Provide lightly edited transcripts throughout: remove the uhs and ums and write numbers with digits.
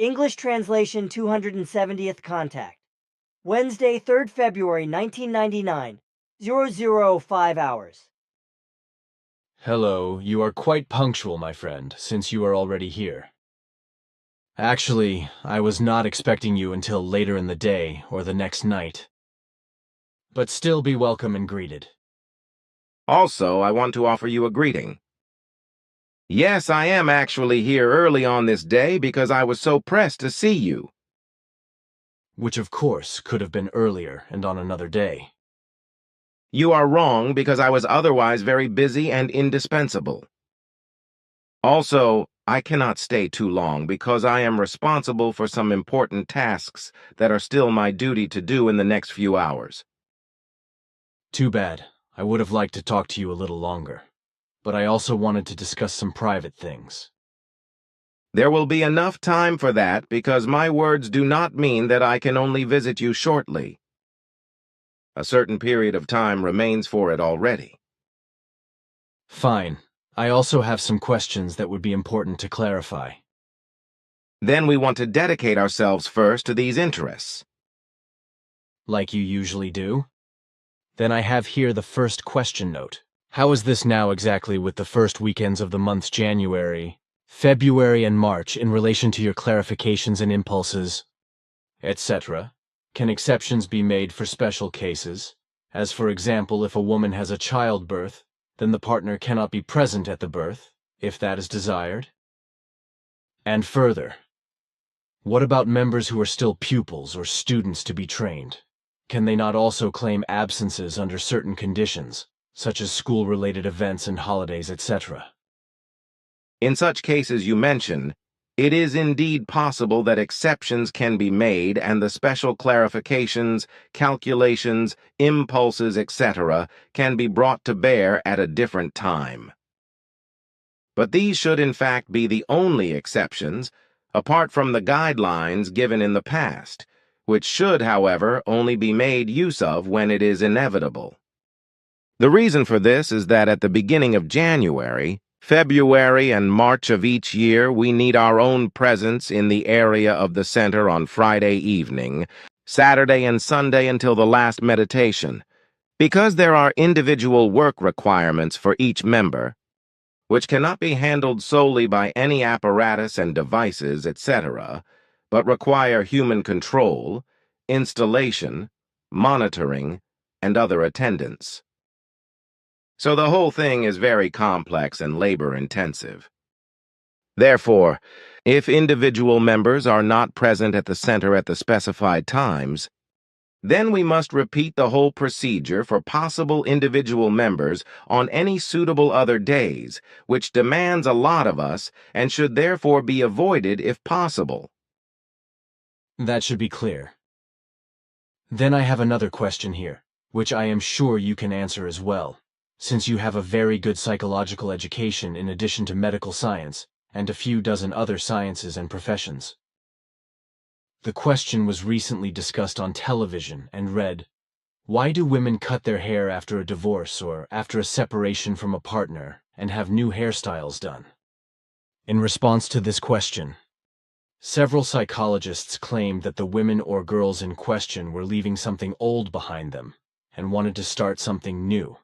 English translation 270th contact. Wednesday, 3rd February 1999, 0005 hours. Hello, you are quite punctual, my friend, since you are already here. Actually, I was not expecting you until later in the day or the next night. But still be welcome and greeted. Also, I want to offer you a greeting. Yes, I am actually here early on this day because I was so pressed to see you. Which of course could have been earlier and on another day. You are wrong because I was otherwise very busy and indispensable. Also, I cannot stay too long because I am responsible for some important tasks that are still my duty to do in the next few hours. Too bad. I would have liked to talk to you a little longer. But I also wanted to discuss some private things. There will be enough time for that because my words do not mean that I can only visit you shortly. A certain period of time remains for it already. Fine. I also have some questions that would be important to clarify. Then we want to dedicate ourselves first to these interests. Like you usually do? Then I have here the first question note. How is this now exactly with the first weekends of the months January, February, and March in relation to your clarifications and impulses, etc.? Can exceptions be made for special cases? As for example, if a woman has a childbirth, then the partner cannot be present at the birth, if that is desired? And further, what about members who are still pupils or students to be trained? Can they not also claim absences under certain conditions, such as school-related events and holidays, etc.? In such cases you mention, it is indeed possible that exceptions can be made and the special clarifications, calculations, impulses, etc. can be brought to bear at a different time. But these should in fact be the only exceptions, apart from the guidelines given in the past, which should, however, only be made use of when it is inevitable. The reason for this is that at the beginning of January, February, and March of each year, we need our own presence in the area of the center on Friday evening, Saturday and Sunday until the last meditation, because there are individual work requirements for each member, which cannot be handled solely by any apparatus and devices, etc., but require human control, installation, monitoring, and other attendance. So the whole thing is very complex and labor-intensive. Therefore, if individual members are not present at the center at the specified times, then we must repeat the whole procedure for possible individual members on any suitable other days, which demands a lot of us and should therefore be avoided if possible. That should be clear. Then I have another question here, which I am sure you can answer as well, since you have a very good psychological education in addition to medical science and a few dozen other sciences and professions. The question was recently discussed on television and read, why do women cut their hair after a divorce or after a separation from a partner and have new hairstyles done? In response to this question, several psychologists claimed that the women or girls in question were leaving something old behind them and wanted to start something new.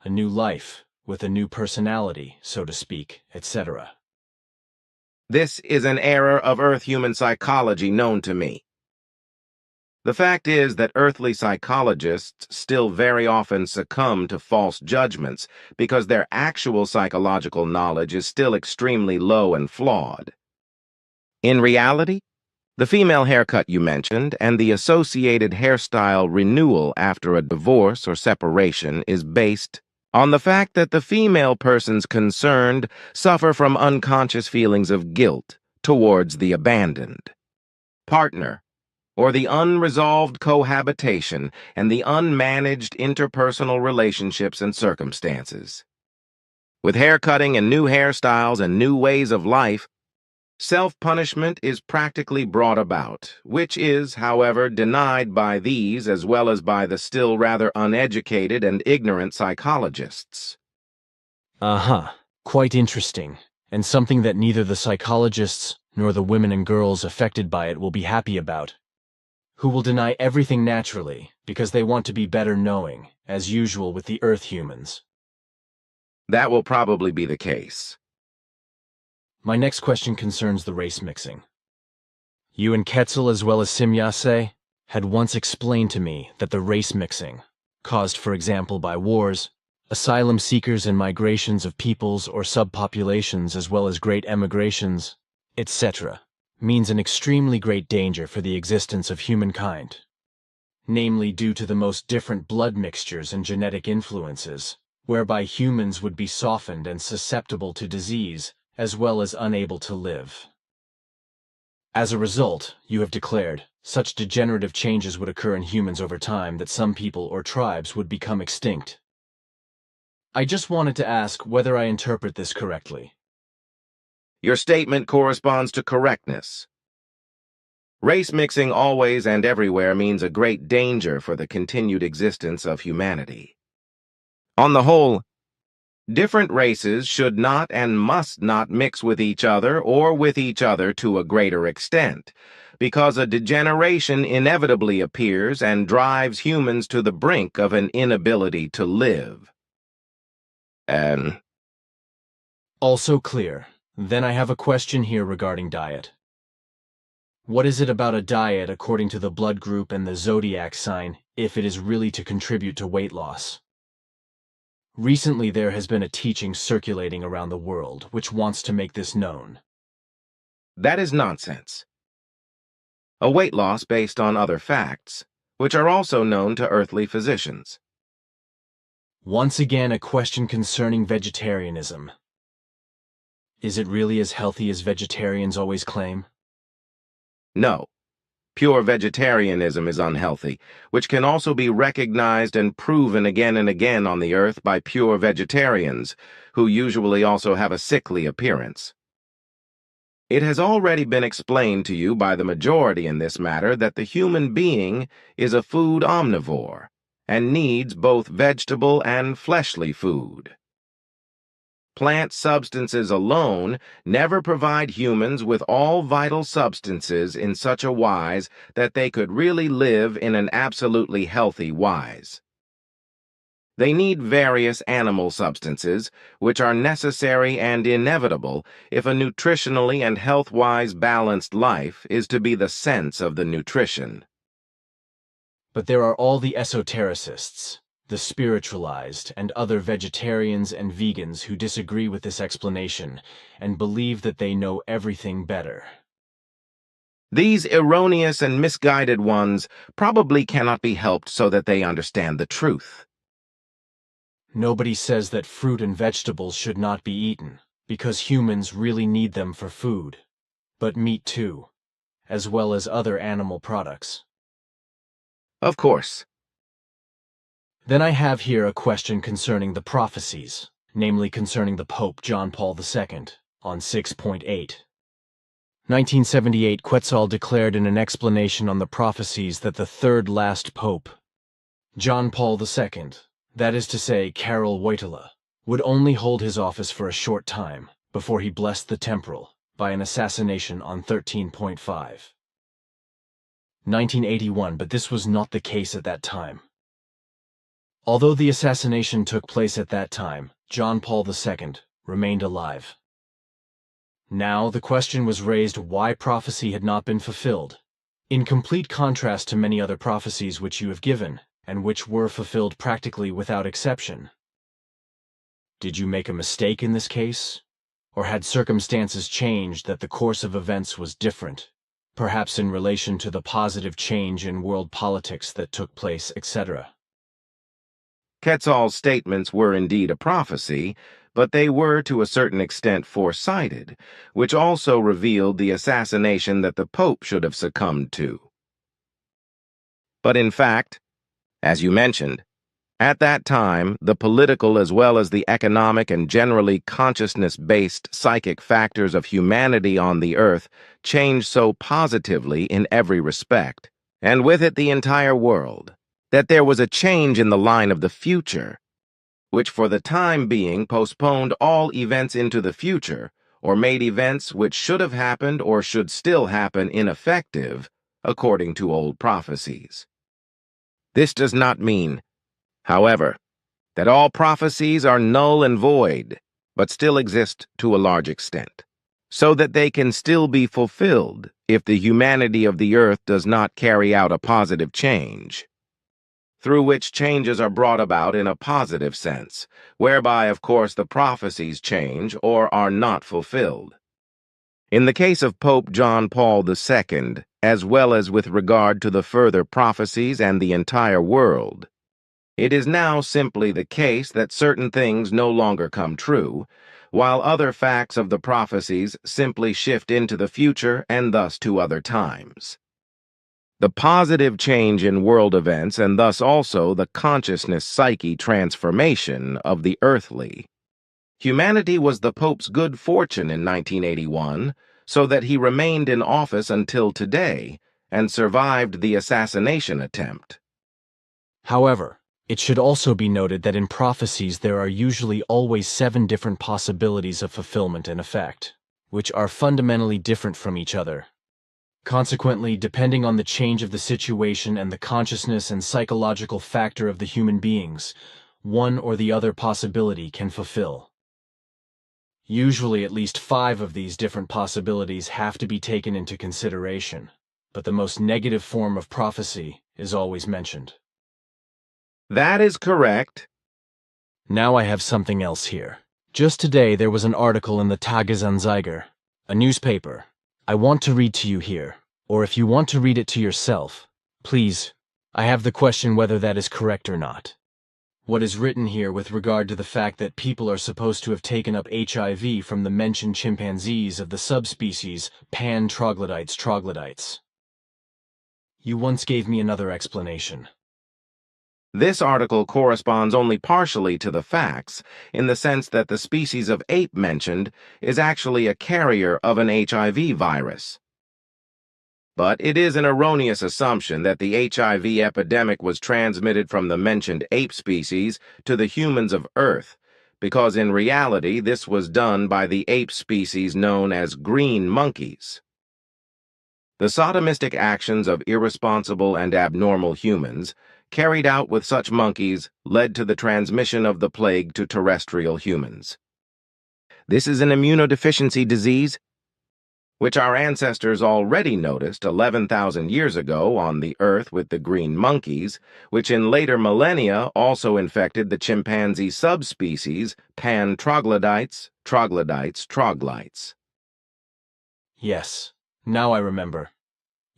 A new life, with a new personality, so to speak, etc. This is an error of Earth human psychology known to me. The fact is that earthly psychologists still very often succumb to false judgments because their actual psychological knowledge is still extremely low and flawed. In reality, the female haircut you mentioned and the associated hairstyle renewal after a divorce or separation is based on the fact that the female persons concerned suffer from unconscious feelings of guilt towards the abandoned partner, or the unresolved cohabitation and the unmanaged interpersonal relationships and circumstances. With haircutting and new hairstyles and new ways of life, self-punishment is practically brought about, which is, however, denied by these as well as by the still rather uneducated and ignorant psychologists. Quite interesting, and something that neither the psychologists nor the women and girls affected by it will be happy about, who will deny everything naturally because they want to be better knowing, as usual with the Earth humans. That will probably be the case. My next question concerns the race mixing. You and Quetzal, as well as Simyase, had once explained to me that the race mixing, caused for example by wars, asylum seekers and migrations of peoples or subpopulations as well as great emigrations, etc., means an extremely great danger for the existence of humankind, namely due to the most different blood mixtures and genetic influences, whereby humans would be softened and susceptible to disease as well as unable to live. As a result, you have declared, such degenerative changes would occur in humans over time that some people or tribes would become extinct. I just wanted to ask whether I interpret this correctly. Your statement corresponds to correctness. Race mixing always and everywhere means a great danger for the continued existence of humanity. On the whole, different races should not and must not mix with each other or with each other to a greater extent, because a degeneration inevitably appears and drives humans to the brink of an inability to live. And Also clear. Then I have a question here regarding diet. What is it about a diet according to the blood group and the zodiac sign if it is really to contribute to weight loss? Recently there has been a teaching circulating around the world which wants to make this known. that is nonsense. A weight loss based on other facts, which are also known to earthly physicians. Once again, a question concerning vegetarianism. Is it really as healthy as vegetarians always claim? No, pure vegetarianism is unhealthy, which can also be recognized and proven again and again on the earth by pure vegetarians, who usually also have a sickly appearance. It has already been explained to you by the majority in this matter that the human being is a food omnivore and needs both vegetable and fleshly food. Plant substances alone never provide humans with all vital substances in such a wise that they could really live in an absolutely healthy wise. They need various animal substances, which are necessary and inevitable if a nutritionally and health-wise balanced life is to be the sense of the nutrition. But there are all the esotericists, the spiritualized, and other vegetarians and vegans who disagree with this explanation and believe that they know everything better. These erroneous and misguided ones probably cannot be helped so that they understand the truth. Nobody says that fruit and vegetables should not be eaten, because humans really need them for food. But meat too, as well as other animal products. Of course. Then I have here a question concerning the prophecies, namely concerning the Pope John Paul II, on 6.8. 1978, Quetzal declared in an explanation on the prophecies that the third last Pope, John Paul II, that is to say, Karol Wojtyla, would only hold his office for a short time before he blessed the temporal by an assassination on 13.5. 1981, but this was not the case at that time. Although the assassination took place at that time, John Paul II remained alive. Now the question was raised why prophecy had not been fulfilled, in complete contrast to many other prophecies which you have given, and which were fulfilled practically without exception. Did you make a mistake in this case? Or had circumstances changed that the course of events was different, perhaps in relation to the positive change in world politics that took place, etc.? Quetzal's statements were indeed a prophecy, but they were to a certain extent foresighted, which also revealed the assassination that the Pope should have succumbed to. But in fact, as you mentioned, at that time, the political as well as the economic and generally consciousness-based psychic factors of humanity on the earth changed so positively in every respect, and with it the entire world, that there was a change in the line of the future, which for the time being postponed all events into the future, or made events which should have happened or should still happen ineffective, according to old prophecies. This does not mean, however, that all prophecies are null and void, but still exist to a large extent, so that they can still be fulfilled if the humanity of the earth does not carry out a positive change, through which changes are brought about in a positive sense, whereby, of course, the prophecies change or are not fulfilled. In the case of Pope John Paul II, as well as with regard to the further prophecies and the entire world, it is now simply the case that certain things no longer come true, while other facts of the prophecies simply shift into the future and thus to other times. The positive change in world events and thus also the consciousness psyche transformation of the earthly. Humanity was the Pope's good fortune in 1981, so that he remained in office until today and survived the assassination attempt. However, it should also be noted that in prophecies there are usually always 7 different possibilities of fulfillment and effect, which are fundamentally different from each other. Consequently, depending on the change of the situation and the consciousness and psychological factor of the human beings, one or the other possibility can fulfill. Usually at least 5 of these different possibilities have to be taken into consideration, but the most negative form of prophecy is always mentioned. That is correct. Now I have something else here. Just today there was an article in the Tagesanzeiger, a newspaper. I want to read to you here, or if you want to read it to yourself, please. I have the question whether that is correct or not. What is written here with regard to the fact that people are supposed to have taken up HIV from the mentioned chimpanzees of the subspecies Pan troglodytes. You once gave me another explanation. This article corresponds only partially to the facts, in the sense that the species of ape mentioned is actually a carrier of an HIV virus. But it is an erroneous assumption that the HIV epidemic was transmitted from the mentioned ape species to the humans of Earth, because in reality this was done by the ape species known as green monkeys. The sodomistic actions of irresponsible and abnormal humans, carried out with such monkeys, led to the transmission of the plague to terrestrial humans. This is an immunodeficiency disease which our ancestors already noticed 11,000 years ago on the Earth with the green monkeys, which in later millennia also infected the chimpanzee subspecies Pan troglodytes. Yes, now I remember.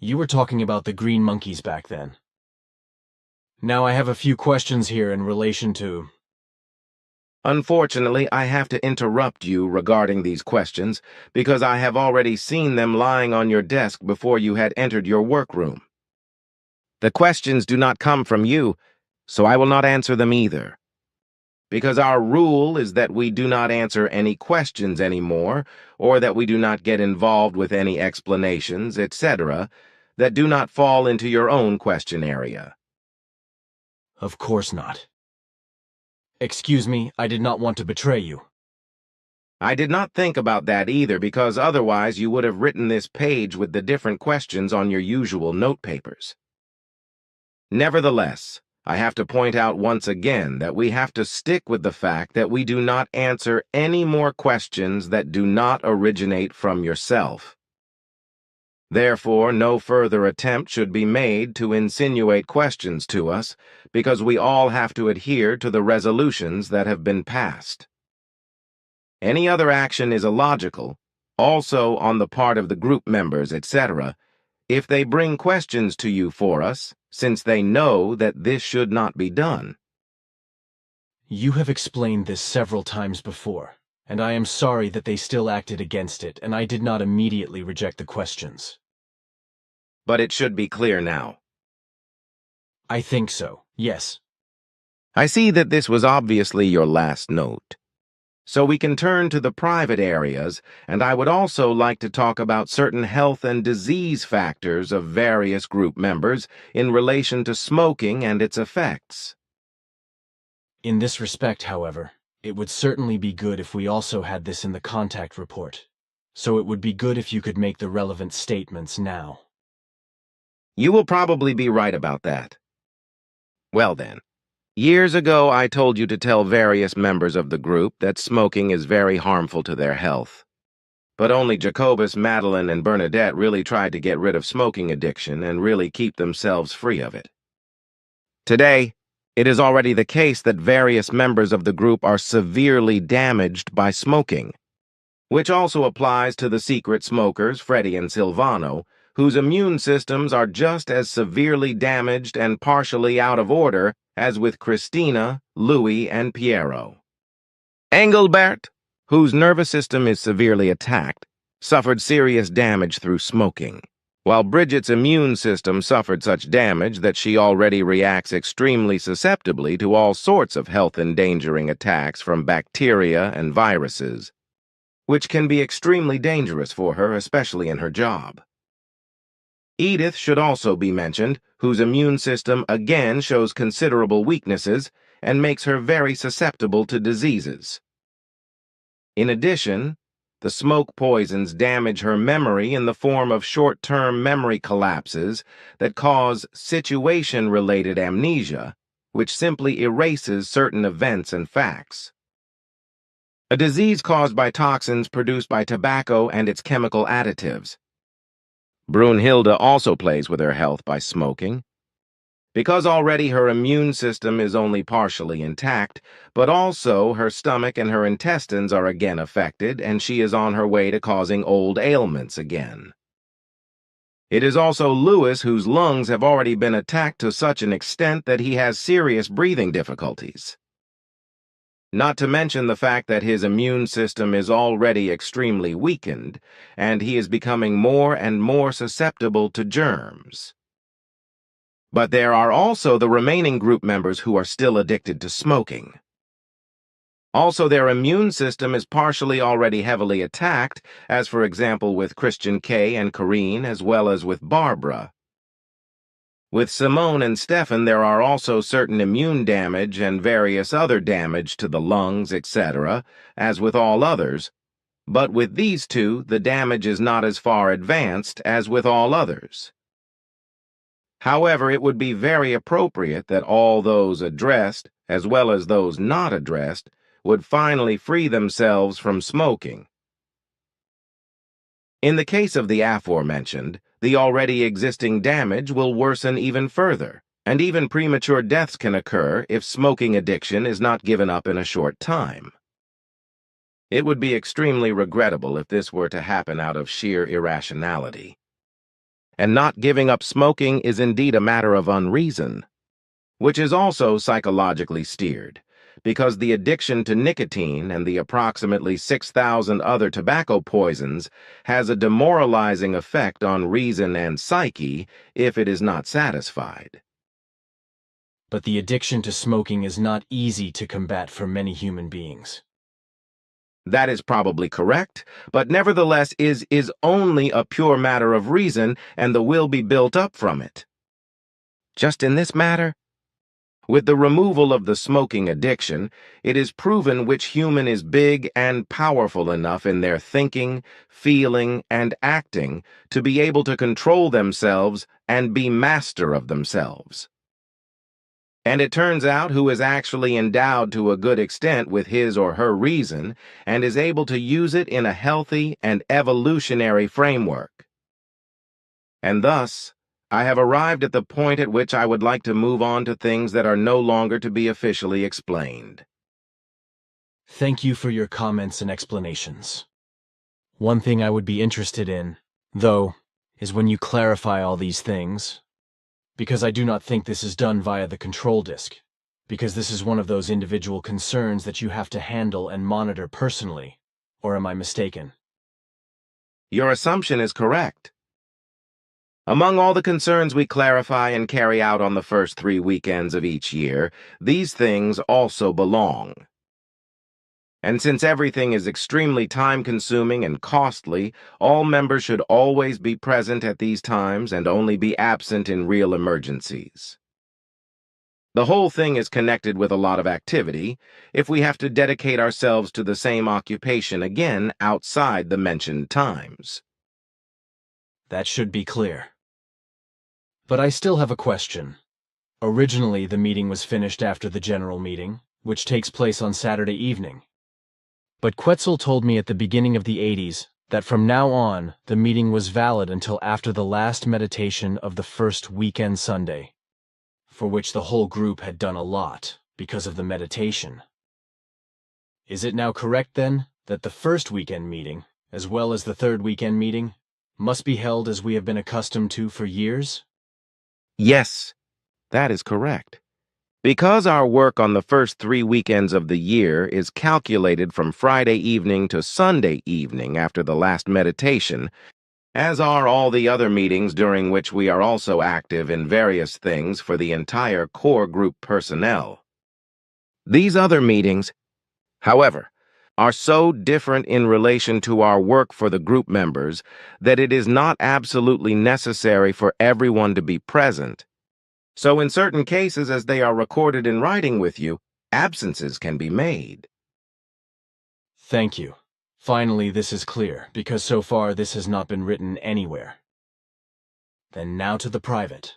You were talking about the green monkeys back then. Now I have a few questions here in relation to... Unfortunately, I have to interrupt you regarding these questions because I have already seen them lying on your desk before you had entered your workroom. The questions do not come from you, so I will not answer them either. Because our rule is that we do not answer any questions anymore, or that we do not get involved with any explanations, etc., that do not fall into your own question area. Of course not. Excuse me, I did not want to betray you. I did not think about that either, because otherwise you would have written this page with the different questions on your usual note papers. Nevertheless, I have to point out once again that we have to stick with the fact that we do not answer any more questions that do not originate from yourself. Therefore, no further attempt should be made to insinuate questions to us, because we all have to adhere to the resolutions that have been passed. Any other action is illogical, also on the part of the group members, etc., if they bring questions to you for us, since they know that this should not be done. You have explained this several times before, and I am sorry that they still acted against it, and I did not immediately reject the questions. But it should be clear now. I think so, yes. I see that this was obviously your last note. So we can turn to the private areas, and I would also like to talk about certain health and disease factors of various group members in relation to smoking and its effects. In this respect, however, it would certainly be good if we also had this in the contact report, so it would be good if you could make the relevant statements now. You will probably be right about that. Well then, years ago I told you to tell various members of the group that smoking is very harmful to their health. But only Jacobus, Madeline, and Bernadette really tried to get rid of smoking addiction and really keep themselves free of it. Today, it is already the case that various members of the group are severely damaged by smoking, which also applies to the secret smokers, Freddie and Silvano, whose immune systems are just as severely damaged and partially out of order as with Christina, Louis, and Piero. Engelbert, whose nervous system is severely attacked, suffered serious damage through smoking, while Bridget's immune system suffered such damage that she already reacts extremely susceptibly to all sorts of health-endangering attacks from bacteria and viruses, which can be extremely dangerous for her, especially in her job. Edith should also be mentioned, whose immune system again shows considerable weaknesses and makes her very susceptible to diseases. In addition, the smoke poisons damage her memory in the form of short-term memory collapses that cause situation-related amnesia, which simply erases certain events and facts. A disease caused by toxins produced by tobacco and its chemical additives. Brunhilde also plays with her health by smoking. Because already her immune system is only partially intact, but also her stomach and her intestines are again affected, and she is on her way to causing old ailments again. It is also Louis whose lungs have already been attacked to such an extent that he has serious breathing difficulties. Not to mention the fact that his immune system is already extremely weakened, and he is becoming more and more susceptible to germs. But there are also the remaining group members who are still addicted to smoking. Also, their immune system is partially already heavily attacked, as for example with Christian K. and Corrine, as well as with Barbara. With Simone and Stefan, there are also certain immune damage and various other damage to the lungs, etc., as with all others, but with these two, the damage is not as far advanced as with all others. However, it would be very appropriate that all those addressed, as well as those not addressed, would finally free themselves from smoking. In the case of the aforementioned, the already existing damage will worsen even further, and even premature deaths can occur if smoking addiction is not given up in a short time. It would be extremely regrettable if this were to happen out of sheer irrationality. And not giving up smoking is indeed a matter of unreason, which is also psychologically steered, because the addiction to nicotine and the approximately 6,000 other tobacco poisons has a demoralizing effect on reason and psyche if it is not satisfied. But the addiction to smoking is not easy to combat for many human beings. That is probably correct, but nevertheless is only a pure matter of reason, and the will be built up from it. Just in this matter, with the removal of the smoking addiction, it is proven which human is big and powerful enough in their thinking, feeling, and acting to be able to control themselves and be master of themselves. And it turns out who is actually endowed to a good extent with his or her reason and is able to use it in a healthy and evolutionary framework. And thus, I have arrived at the point at which I would like to move on to things that are no longer to be officially explained. Thank you for your comments and explanations. One thing I would be interested in, though, is when you clarify all these things, because I do not think this is done via the control disk, because this is one of those individual concerns that you have to handle and monitor personally, or am I mistaken? Your assumption is correct. Among all the concerns we clarify and carry out on the first 3 weekends of each year, these things also belong. And since everything is extremely time-consuming and costly, all members should always be present at these times and only be absent in real emergencies. The whole thing is connected with a lot of activity if we have to dedicate ourselves to the same occupation again outside the mentioned times. That should be clear. But I still have a question. Originally, the meeting was finished after the general meeting, which takes place on Saturday evening. But Quetzal told me at the beginning of the 80s that from now on, the meeting was valid until after the last meditation of the first weekend Sunday, for which the whole group had done a lot because of the meditation. Is it now correct, then, that the first weekend meeting, as well as the third weekend meeting, must be held as we have been accustomed to for years? Yes, that is correct. Because our work on the first 3 weekends of the year is calculated from Friday evening to Sunday evening after the last meditation, as are all the other meetings during which we are also active in various things for the entire core group personnel. These other meetings, however, are so different in relation to our work for the group members that it is not absolutely necessary for everyone to be present. So in certain cases, as they are recorded in writing with you, absences can be made. Thank you. Finally, this is clear, because so far this has not been written anywhere. Then now to the private.